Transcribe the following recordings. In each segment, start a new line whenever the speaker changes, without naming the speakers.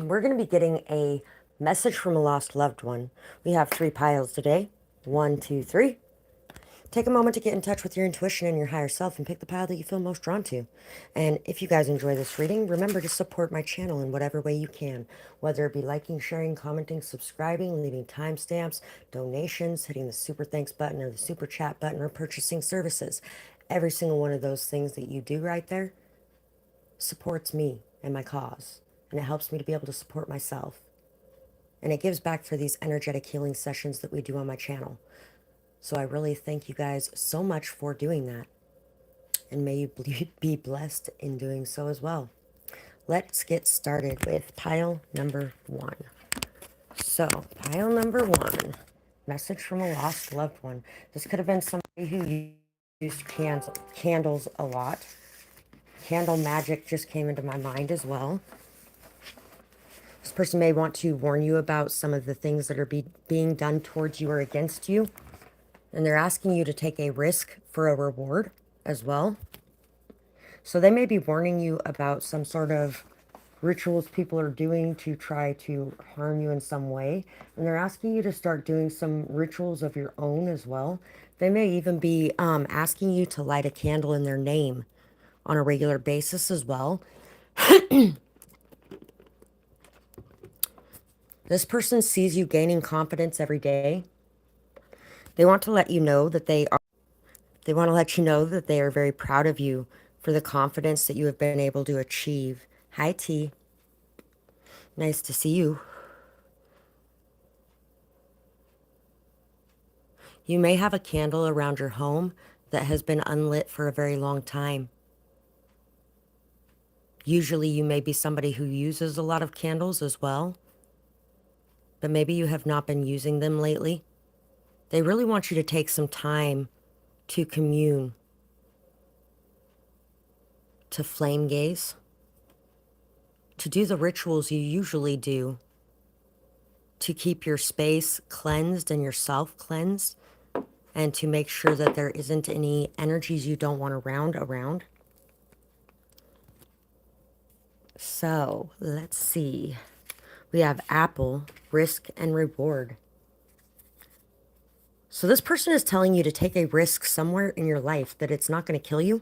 We're going to be getting a message from a lost loved one. We have 3 piles today. 1, 2, 3. Take a moment to get in touch with your intuition and your higher self and pick the pile that you feel most drawn to. And if you guys enjoy this reading, remember to support my channel in whatever way you can, whether it be liking, sharing, commenting, subscribing, leaving timestamps, donations, hitting the super thanks button or the super chat button, or purchasing services. Every single one of those things that you do right there supports me and my cause, and it helps me to be able to support myself. And it gives back for these energetic healing sessions that we do on my channel. So I really thank you guys so much for doing that. And may you be blessed in doing so as well. Let's get started with pile number 1. So, pile number 1, message from a lost loved one. This could have been somebody who used candles a lot. Candle magic just came into my mind as well. This person may want to warn you about some of the things that are being done towards you or against you. And they're asking you to take a risk for a reward as well. So they may be warning you about some sort of rituals people are doing to try to harm you in some way. And they're asking you to start doing some rituals of your own as well. They may even be asking you to light a candle in their name on a regular basis as well. This person sees you gaining confidence every day. They want to let you know that they want to let you know that they are very proud of you for the confidence that you have been able to achieve. Hi, T. Nice to see you. You may have a candle around your home that has been unlit for a very long time. Usually you may be somebody who uses a lot of candles as well, but maybe you have not been using them lately. They really want you to take some time to commune, to flame gaze, to do the rituals you usually do, to keep your space cleansed and yourself cleansed, and to make sure that there isn't any energies you don't want around. So, let's see. We have apple, risk, and reward. So this person is telling you to take a risk somewhere in your life that it's not going to kill you.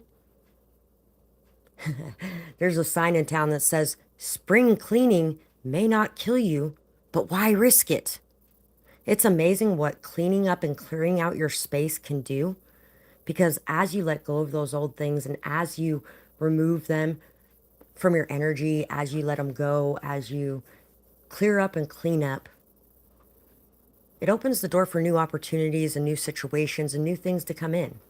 There's a sign in town that says, spring cleaning may not kill you, but why risk it? It's amazing what cleaning up and clearing out your space can do, because as you let go of those old things and as you remove them from your energy, as you let them go, as you clear up and clean up, it opens the door for new opportunities and new situations and new things to come in.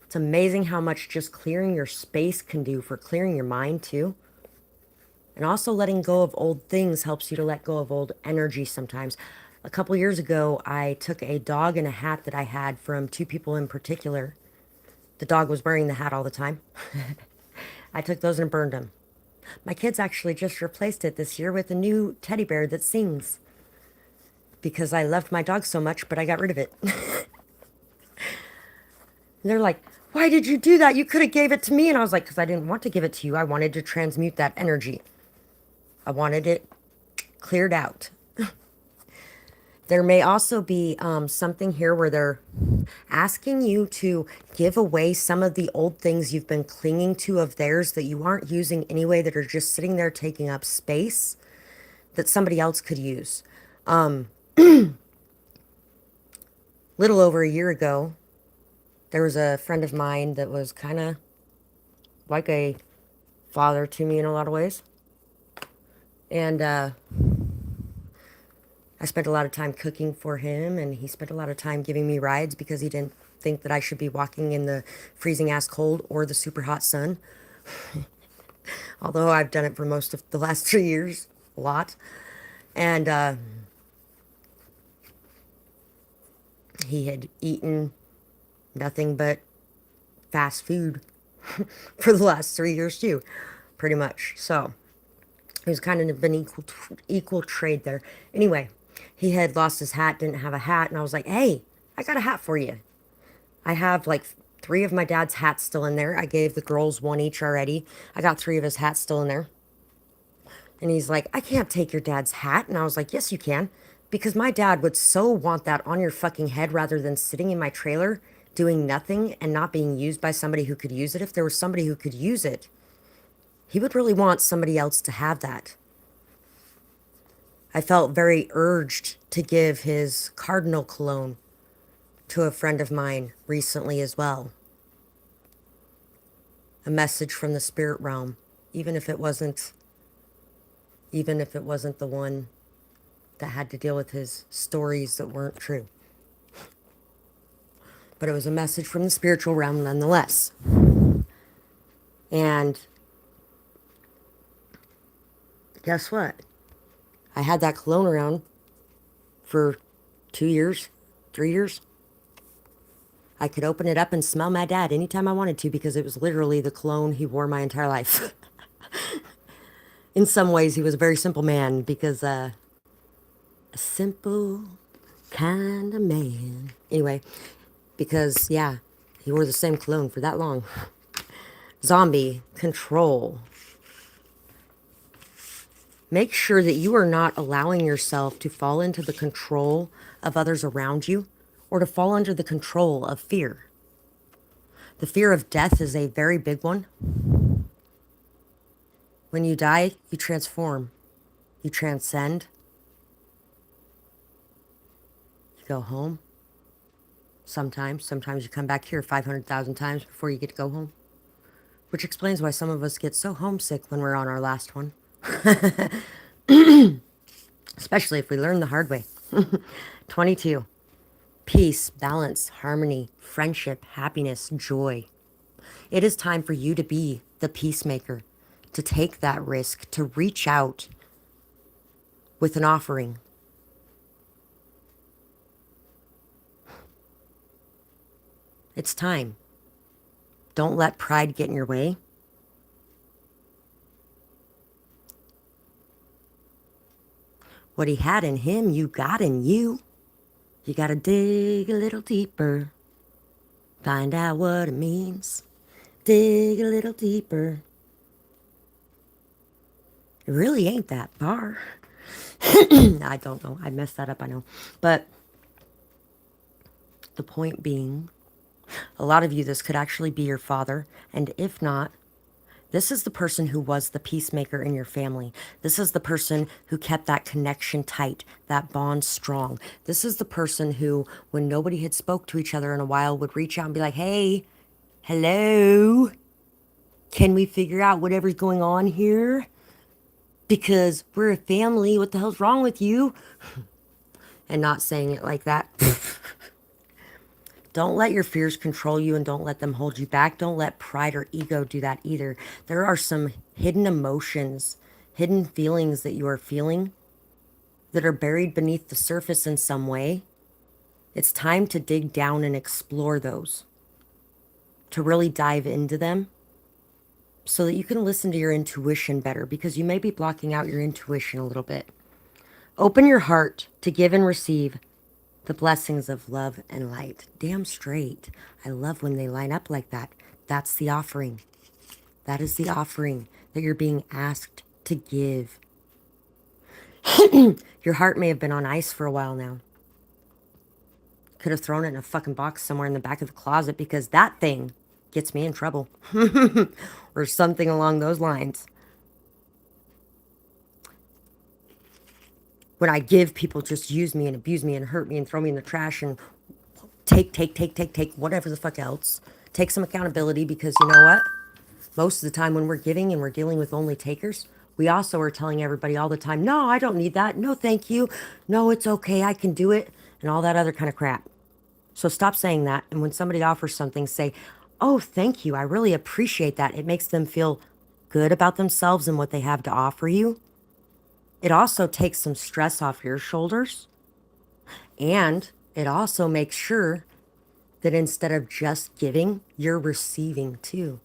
It's amazing how much just clearing your space can do for clearing your mind too. And also letting go of old things helps you to let go of old energy sometimes. A couple years ago, I took a dog and a hat that I had from 2 people in particular. The dog was wearing the hat all the time. I took those and burned them. My kids actually just replaced it this year with a new teddy bear that sings, because I loved my dog so much, but I got rid of it. And they're like, why did you do that? You could have gave it to me. And I was like, because I didn't want to give it to you. I wanted to transmute that energy. I wanted it cleared out. There may also be something here where they're asking you to give away some of the old things you've been clinging to of theirs that you aren't using anyway, that are just sitting there taking up space that somebody else could use. Little over a year ago, there was a friend of mine that was kind of like a father to me in a lot of ways. And I spent a lot of time cooking for him, and he spent a lot of time giving me rides because he didn't think that I should be walking in the freezing ass cold or the super hot sun. Although I've done it for most of the last 3 years, a lot. And he had eaten nothing but fast food for the last 3 years too, pretty much. So it was kind of an equal trade there. Anyway, he had lost his hat, didn't have a hat, and I was like, hey, I got a hat for you. I have like 3 of my dad's hats still in there. I gave the girls 1 each already. I got 3 of his hats still in there. And he's like, I can't take your dad's hat. And I was like, yes, you can. Because my dad would so want that on your fucking head rather than sitting in my trailer doing nothing and not being used by somebody who could use it. If there was somebody who could use it, he would really want somebody else to have that. I felt very urged to give his cardinal cologne to a friend of mine recently as well. A message from the spirit realm, even if it wasn't the one that had to deal with his stories that weren't true. But it was a message from the spiritual realm nonetheless. And guess what? I had that cologne around for 2 years, 3 years. I could open it up and smell my dad anytime I wanted to because it was literally the cologne he wore my entire life. In some ways, he was a very simple man because a simple kind of man. Anyway, because, yeah, he wore the same cologne for that long. Zombie, control. Make sure that you are not allowing yourself to fall into the control of others around you or to fall under the control of fear. The fear of death is a very big one. When you die, you transform, you transcend, you go home. Sometimes you come back here 500,000 times before you get to go home. Which explains why some of us get so homesick when we're on our last one. Especially if we learn the hard way. 22. Peace, balance, harmony, friendship, happiness, joy. It is time for you to be the peacemaker, to take that risk, to reach out with an offering. It's time. Don't let pride get in your way. What he had in him, you got in you. You gotta dig a little deeper. Find out what it means. Dig a little deeper. It really ain't that far. I don't know. I messed that up, I know. But the point being, a lot of you, this could actually be your father. And if not, this is the person who was the peacemaker in your family. This is the person who kept that connection tight, that bond strong. This is the person who, when nobody had spoke to each other in a while, would reach out and be like, hey, hello, can we figure out whatever's going on here? Because we're a family, what the hell's wrong with you? And not saying it like that. Don't let your fears control you and don't let them hold you back. Don't let pride or ego do that either. There are some hidden emotions, hidden feelings that you are feeling that are buried beneath the surface in some way. It's time to dig down and explore those, to really dive into them so that you can listen to your intuition better, because you may be blocking out your intuition a little bit. Open your heart to give and receive the blessings of love and light. Damn straight. I love when they line up like that. That's the offering. That is the offering that you're being asked to give. Your heart may have been on ice for a while now. Could have thrown it in a fucking box somewhere in the back of the closet because that thing gets me in trouble. Or something along those lines. When I give, people just use me and abuse me and hurt me and throw me in the trash and take, whatever the fuck else. Take some accountability, because you know what? Most of the time when we're giving and we're dealing with only takers, we also are telling everybody all the time, no, I don't need that. No, thank you. No, it's okay. I can do it. And all that other kind of crap. So stop saying that. And when somebody offers something, say, oh, thank you. I really appreciate that. It makes them feel good about themselves and what they have to offer you. It also takes some stress off your shoulders. And it also makes sure that instead of just giving, you're receiving too.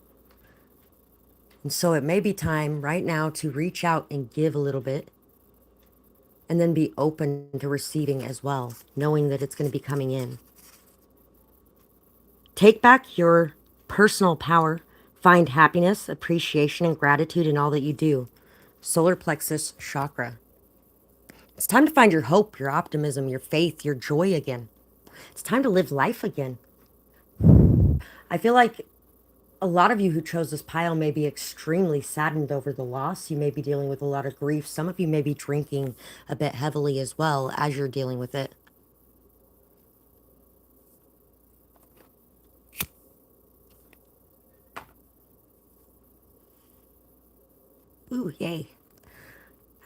And so it may be time right now to reach out and give a little bit, and then be open to receiving as well, knowing that it's going to be coming in. Take back your personal power. Find happiness, appreciation, and gratitude in all that you do. solar plexus chakra. It's time to find your hope, your optimism, your faith, your joy again. It's time to live life again. I feel like a lot of you who chose this pile may be extremely saddened over the loss. You may be dealing with a lot of grief. Some of you may be drinking a bit heavily as well as you're dealing with it. Ooh, yay.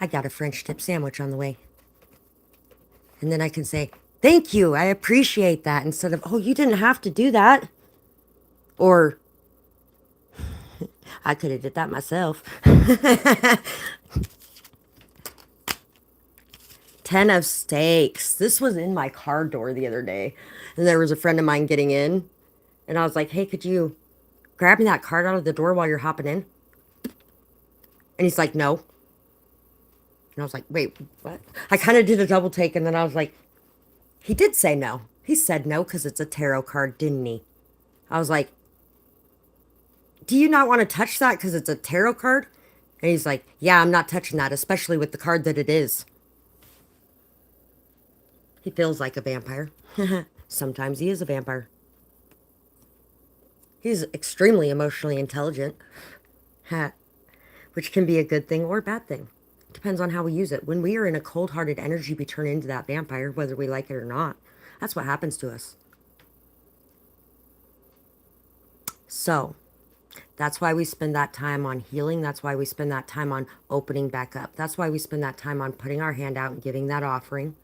I got a French dip sandwich on the way. And then I can say, thank you, I appreciate that, instead of, oh, you didn't have to do that. Or, I could have did that myself. 10 of steaks. This was in my car door the other day. And there was a friend of mine getting in. And I was like, hey, could you grab me that card out of the door while you're hopping in? And he's like, no. And I was like, wait, what? I kind of did a double take. And then I was like, he did say no. He said no because it's a tarot card, didn't he? I was like, do you not want to touch that because it's a tarot card? And he's like, yeah, I'm not touching that, especially with the card that it is. He feels like a vampire. Sometimes he is a vampire. He's extremely emotionally intelligent, which can be a good thing or a bad thing. Depends on how we use it. When we are in a cold-hearted energy, we turn into that vampire, whether we like it or not. That's what happens to us. So, that's why we spend that time on healing. That's why we spend that time on opening back up. That's why we spend that time on putting our hand out and giving that offering,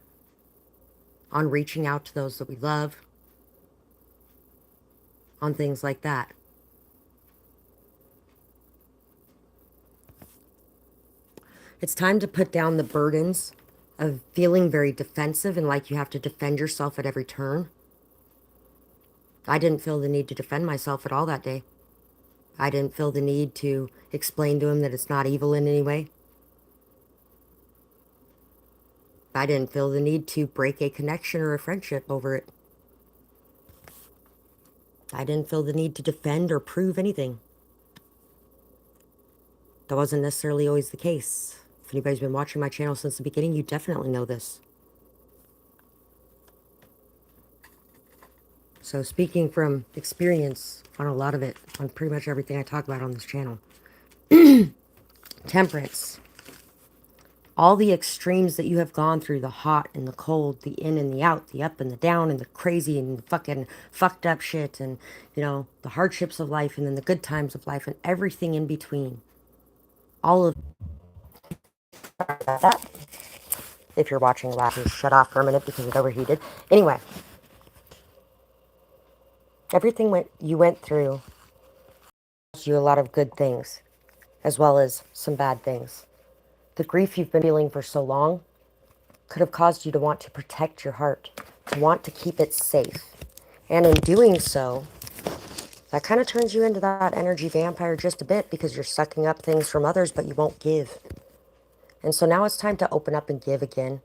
on reaching out to those that we love, on things like that. It's time to put down the burdens of feeling very defensive and like you have to defend yourself at every turn. I didn't feel the need to defend myself at all that day. I didn't feel the need to explain to him that it's not evil in any way. I didn't feel the need to break a connection or a friendship over it. I didn't feel the need to defend or prove anything. That wasn't necessarily always the case. If anybody's been watching my channel since the beginning, you definitely know this. So speaking from experience on a lot of it, on pretty much everything I talk about on this channel. Temperance. All the extremes that you have gone through, the hot and the cold, the in and the out, the up and the down, and the crazy and the fucking fucked up shit, and, you know, the hardships of life, and then the good times of life, and everything in between. All of that. If you're watching live, just shut off for a minute because it overheated. Anyway. Everything you went through caused you a lot of good things, as well as some bad things. The grief you've been feeling for so long could have caused you to want to protect your heart, to want to keep it safe. And in doing so, that kind of turns you into that energy vampire just a bit because you're sucking up things from others, but you won't give. And so now it's time to open up and give again,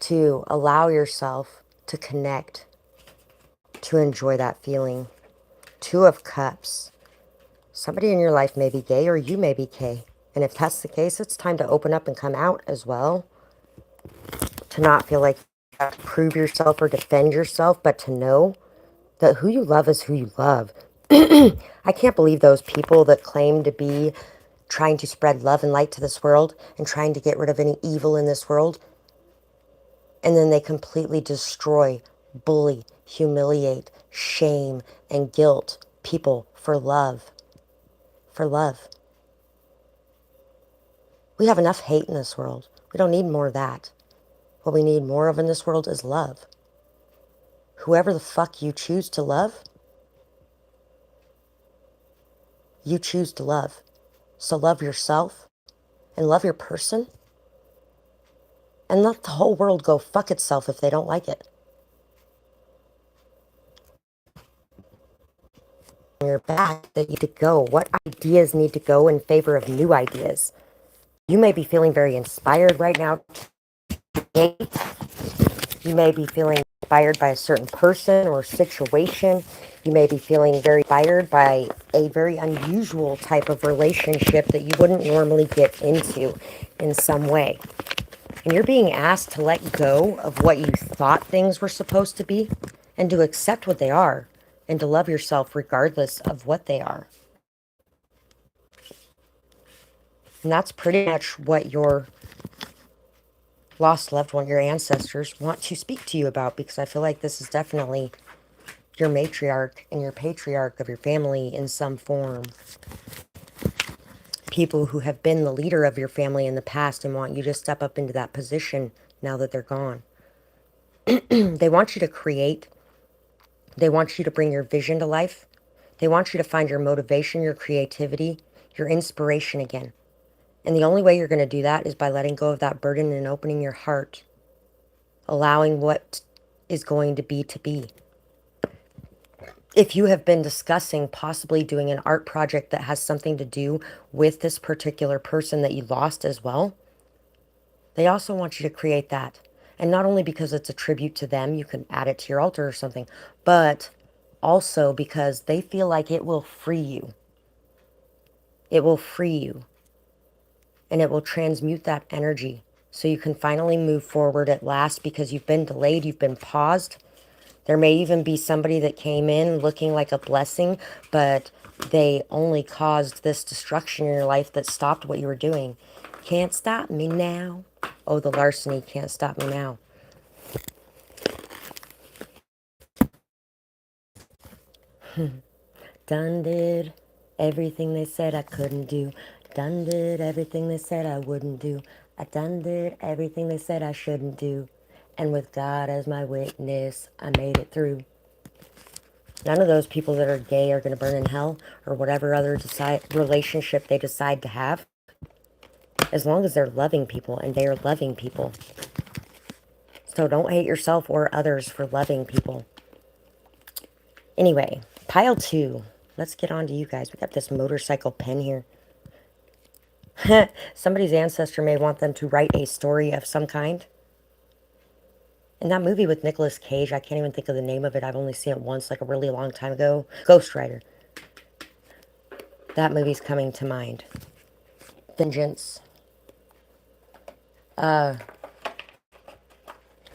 to allow yourself to connect, to enjoy that feeling. 2 of Cups. Somebody in your life may be gay or you may be gay. And if that's the case, it's time to open up and come out as well. To not feel like you have to prove yourself or defend yourself, but to know that who you love is who you love. I can't believe those people that claim to be trying to spread love and light to this world and trying to get rid of any evil in this world. And then they completely destroy, bully, humiliate, shame, and guilt people for love. For love. We have enough hate in this world. We don't need more of that. What we need more of in this world is love. Whoever the fuck you choose to love, you choose to love. So love yourself and love your person. And let the whole world go fuck itself if they don't like it. Your back that you need to go. What ideas need to go in favor of new ideas? You may be feeling very inspired right now. You may be feeling inspired by a certain person or situation. You may be feeling very inspired by a very unusual type of relationship that you wouldn't normally get into in some way. And you're being asked to let go of what you thought things were supposed to be and to accept what they are and to love yourself regardless of what they are. And that's pretty much what your lost loved one, your ancestors, want to speak to you about, because I feel like this is definitely your matriarch and your patriarch of your family in some form. People who have been the leader of your family in the past and want you to step up into that position now that they're gone. They want you to create. They want you to bring your vision to life. They want you to find your motivation, your creativity, your inspiration again. And the only way you're going to do that is by letting go of that burden and opening your heart, allowing what is going to be to be. If you have been discussing possibly doing an art project that has something to do with this particular person that you lost as well, they also want you to create that. And not only because it's a tribute to them, you can add it to your altar or something, but also because they feel like it will free you. It will free you. And it will transmute that energy so you can finally move forward at last, because you've been delayed, you've been paused. There may even be somebody that came in looking like a blessing, but they only caused this destruction in your life that stopped what you were doing. Can't stop me now. Oh, the larceny can't stop me now. Done did everything they said I couldn't do. Done did everything they said I wouldn't do. I done did everything they said I shouldn't do. And with God as my witness, I made it through. None of those people that are gay are going to burn in hell, or whatever other relationship they decide to have, as long as they're loving people, and they are loving people. So don't hate yourself or others for loving people. Anyway, pile 2. Let's get on to you guys. We got this motorcycle pen here. Somebody's ancestor may want them to write a story of some kind. In that movie with Nicolas Cage, I can't even think of the name of it. I've only seen it once, like a really long time ago. Ghost Rider. That movie's coming to mind. Vengeance.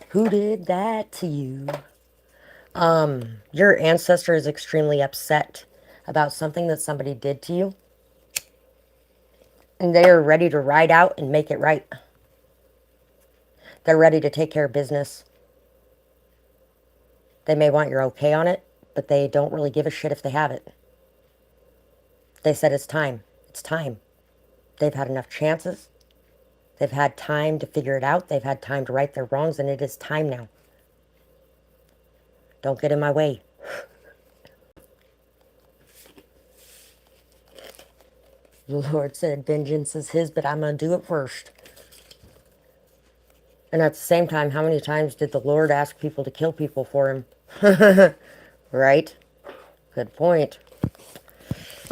Who did that to you? Your ancestor is extremely upset about something that somebody did to you. And they are ready to ride out and make it right. They're ready to take care of business. They may want your okay on it, but they don't really give a shit if they have it. They said it's time. It's time. They've had enough chances. They've had time to figure it out. They've had time to right their wrongs, and it is time now. Don't get in my way. The Lord said vengeance is his, but I'm going to do it first. And at the same time, how many times did the Lord ask people to kill people for him? Right? Good point.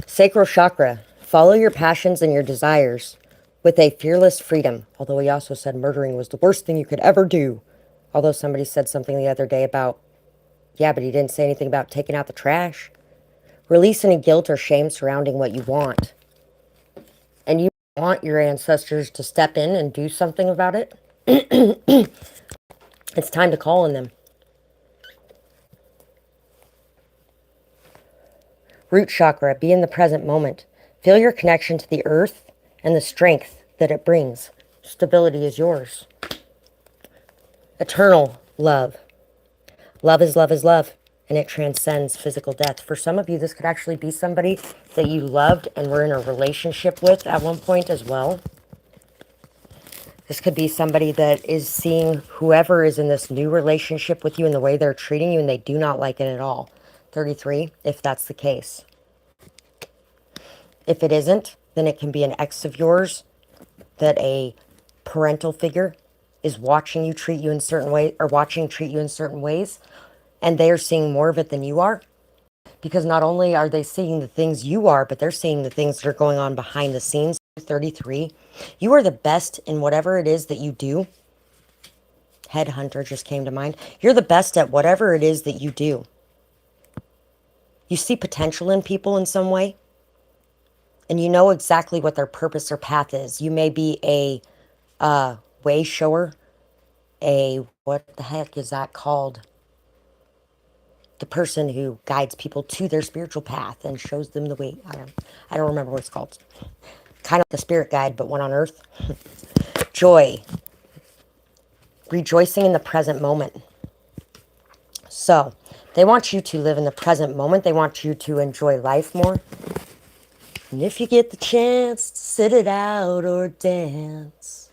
Sacral chakra. Follow your passions and your desires with a fearless freedom. Although he also said murdering was the worst thing you could ever do. Although somebody said something the other day about, yeah, but he didn't say anything about taking out the trash. Release any guilt or shame surrounding what you want. And you want your ancestors to step in and do something about it. It's time to call on them. Root chakra, be in the present moment. Feel your connection to the earth and the strength that it brings. Stability is yours. Eternal love. Love is love is love, and it transcends physical death. For some of you, this could actually be somebody that you loved and were in a relationship with at one point as well. This could be somebody that is seeing whoever is in this new relationship with you and the way they're treating you, and they do not like it at all. 33, if that's the case. If it isn't, then it can be an ex of yours that a parental figure is watching you treat you in certain ways, or watching treat you in certain ways, and they are seeing more of it than you are. Because not only are they seeing the things you are, but they're seeing the things that are going on behind the scenes. 33, you are the best in whatever it is that you do. Headhunter just came to mind. You're the best at whatever it is that you do. You see potential in people in some way, and you know exactly what their purpose or path is. You may be a way shower, what the heck is that called? The person who guides people to their spiritual path and shows them the way. I don't remember what it's called. Kind of like a spirit guide, but one on earth. Joy. Rejoicing in the present moment. So, they want you to live in the present moment. They want you to enjoy life more. And if you get the chance to sit it out or dance,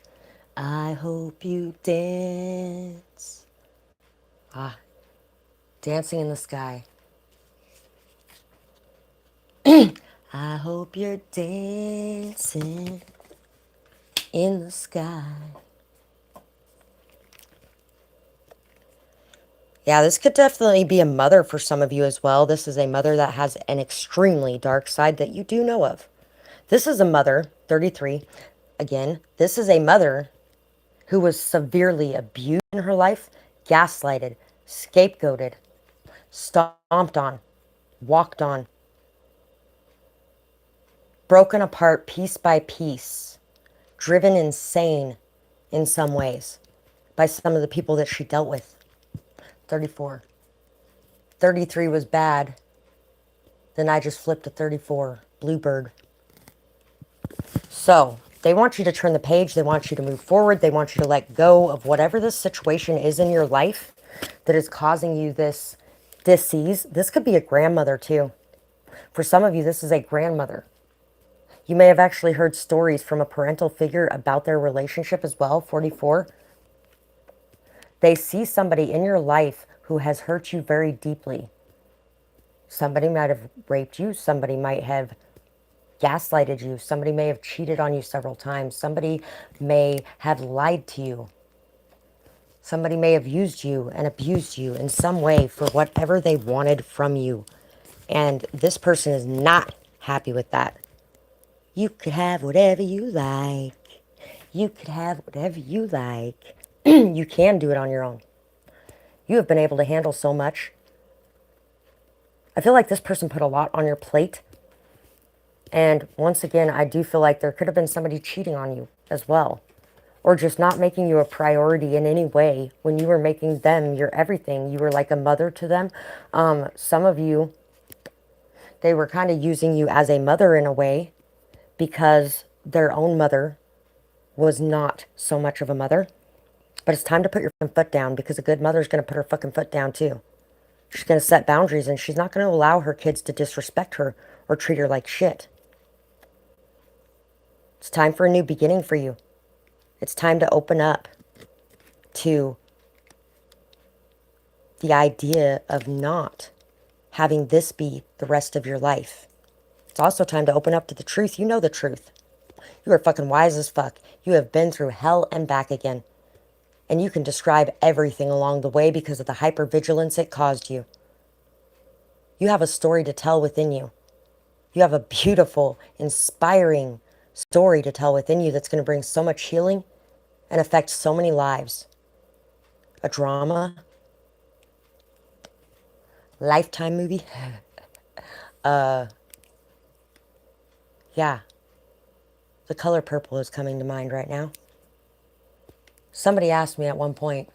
I hope you dance. Dancing in the sky. I hope you're dancing in the sky. Yeah, this could definitely be a mother for some of you as well. This is a mother that has an extremely dark side that you do know of. This is a mother, 33. Again, this is a mother who was severely abused in her life, gaslighted, scapegoated, stomped on, walked on, broken apart piece by piece, driven insane in some ways by some of the people that she dealt with. 34. 33 was bad. Then I just flipped to 34. Bluebird. So, they want you to turn the page. They want you to move forward. They want you to let go of whatever this situation is in your life that is causing you this disease. This could be a grandmother too. For some of you, this is a grandmother. You may have actually heard stories from a parental figure about their relationship as well, 44. They see somebody in your life who has hurt you very deeply. Somebody might have raped you. Somebody might have gaslighted you. Somebody may have cheated on you several times. Somebody may have lied to you. Somebody may have used you and abused you in some way for whatever they wanted from you. And this person is not happy with that. You could have whatever you like. You could have whatever you like. You can do it on your own. You have been able to handle so much. I feel like this person put a lot on your plate. And once again, I do feel like there could have been somebody cheating on you as well. Or just not making you a priority in any way when you were making them your everything. You were like a mother to them. Some of you, they were kind of using you as a mother in a way because their own mother was not so much of a mother. But it's time to put your foot down, because a good mother is going to put her fucking foot down too. She's going to set boundaries, and she's not going to allow her kids to disrespect her or treat her like shit. It's time for a new beginning for you. It's time to open up to the idea of not having this be the rest of your life. It's also time to open up to the truth. You know the truth. You are fucking wise as fuck. You have been through hell and back again. And you can describe everything along the way because of the hypervigilance it caused you. You have a story to tell within you. You have a beautiful, inspiring story to tell within you that's going to bring so much healing and affect so many lives. A drama, Lifetime movie. Yeah. The color purple is coming to mind right now. Somebody asked me at one point,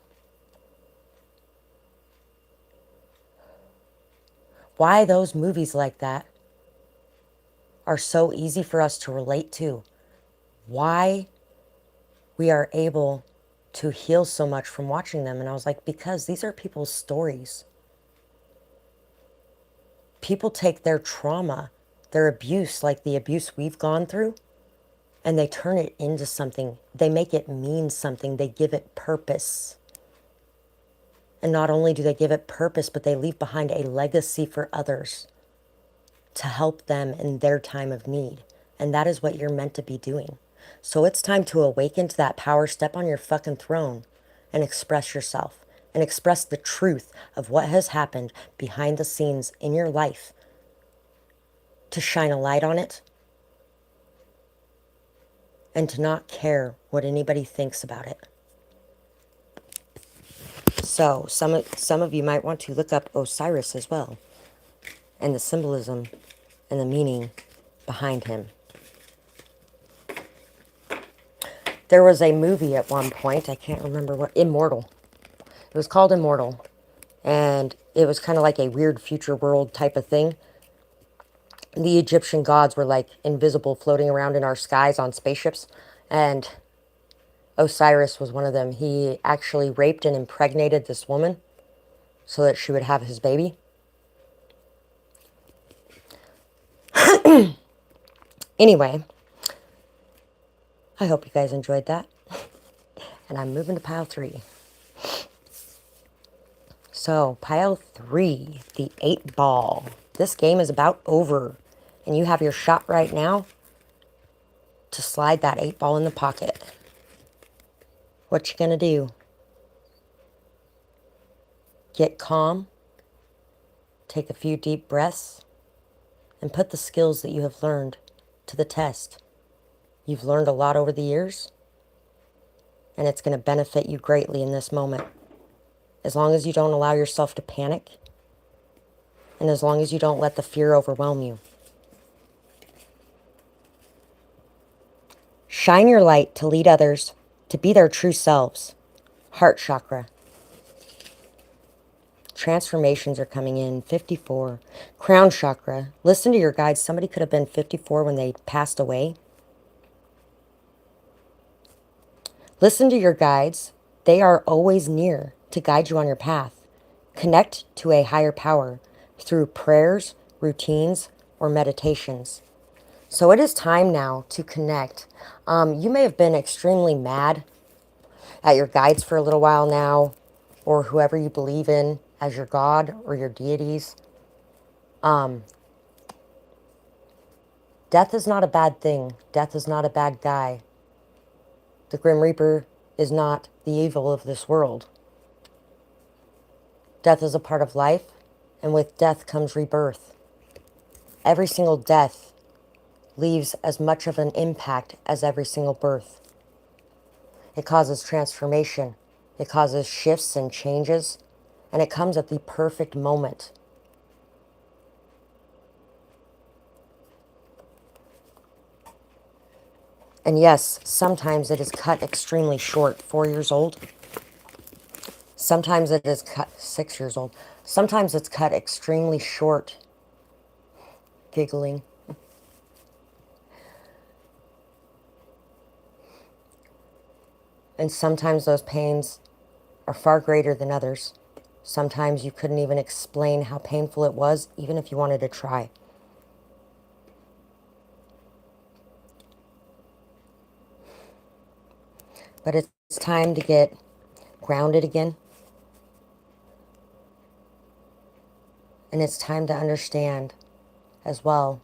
why those movies like that are so easy for us to relate to. Why we are able to heal so much from watching them. And I was like, because these are people's stories. People take their trauma, their abuse, like the abuse we've gone through, and they turn it into something. They make it mean something. They give it purpose. And not only do they give it purpose, but they leave behind a legacy for others to help them in their time of need. And that is what you're meant to be doing. So it's time to awaken to that power, step on your fucking throne and express yourself and express the truth of what has happened behind the scenes in your life, to shine a light on it and to not care what anybody thinks about it. So some of you might want to look up Osiris as well, and the symbolism and the meaning behind him. There was a movie at one point, I can't remember what, Immortal. It was called Immortal, and it was kind of like a weird future world type of thing. The Egyptian gods were like invisible, floating around in our skies on spaceships, and Osiris was one of them. He actually raped and impregnated this woman so that she would have his baby. Anyway, I hope you guys enjoyed that. And I'm moving to pile 3. So, pile 3, the 8 ball. This game is about over. And you have your shot right now to slide that 8 ball in the pocket. What you gonna do? Get calm, take a few deep breaths, and put the skills that you have learned to the test. You've learned a lot over the years, and it's going to benefit you greatly in this moment. As long as you don't allow yourself to panic, and as long as you don't let the fear overwhelm you. Shine your light to lead others to be their true selves. Heart chakra. Transformations are coming in. 54. Crown chakra. Listen to your guides. Somebody could have been 54 when they passed away. Listen to your guides. They are always near to guide you on your path. Connect to a higher power through prayers, routines, or meditations. So it is time now to connect. You may have been extremely mad at your guides for a little while now, or whoever you believe in as your God or your deities. Death is not a bad thing. Death is not a bad guy. The Grim Reaper is not the evil of this world. Death is a part of life, and with death comes rebirth. Every single death leaves as much of an impact as every single birth. It causes transformation. It causes shifts and changes, and it comes at the perfect moment. And yes, sometimes it is cut extremely short. 4 years old. Sometimes it is cut 6 years old. Sometimes it's cut extremely short. Giggling. And sometimes those pains are far greater than others. Sometimes you couldn't even explain how painful it was, even if you wanted to try. But it's time to get grounded again. And it's time to understand as well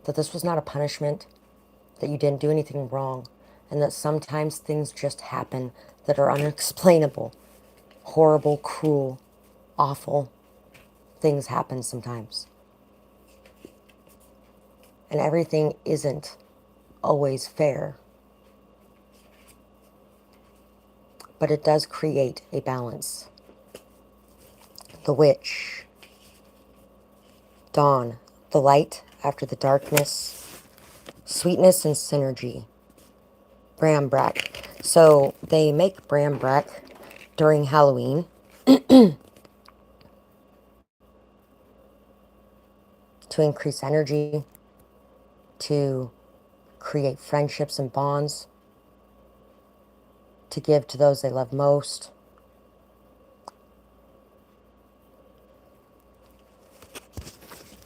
that this was not a punishment, that you didn't do anything wrong, and that sometimes things just happen that are unexplainable. Horrible, cruel, awful things happen sometimes. And everything isn't always fair. But it does create a balance. The witch. Dawn. The light after the darkness. Sweetness and synergy. Brambrack. So they make brambrack during Halloween. To increase energy. To create friendships and bonds. To give to those they love most.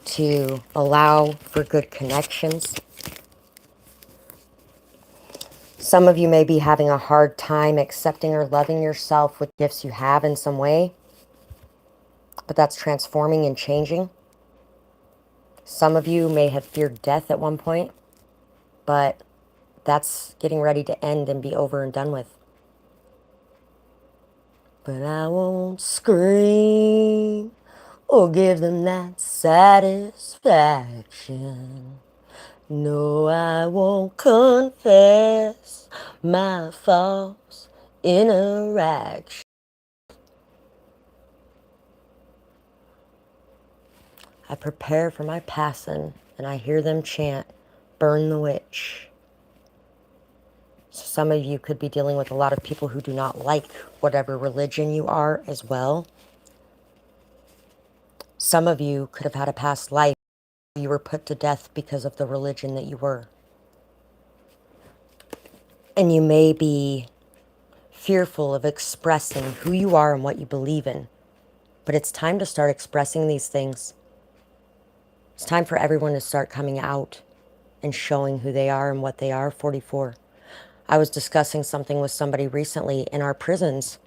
To allow for good connections. Some of you may be having a hard time accepting or loving yourself with gifts you have in some way, but that's transforming and changing. Some of you may have feared death at one point, but that's getting ready to end and be over and done with. But I won't scream or give them that satisfaction. No, I won't confess my faults in a rack. I prepare for my passing, and I hear them chant, "Burn the witch." So some of you could be dealing with a lot of people who do not like whatever religion you are as well. Some of you could have had a past life where you were put to death because of the religion that you were. And you may be fearful of expressing who you are and what you believe in. But it's time to start expressing these things. It's time for everyone to start coming out and showing who they are and what they are. 44. I was discussing something with somebody recently in our prisons.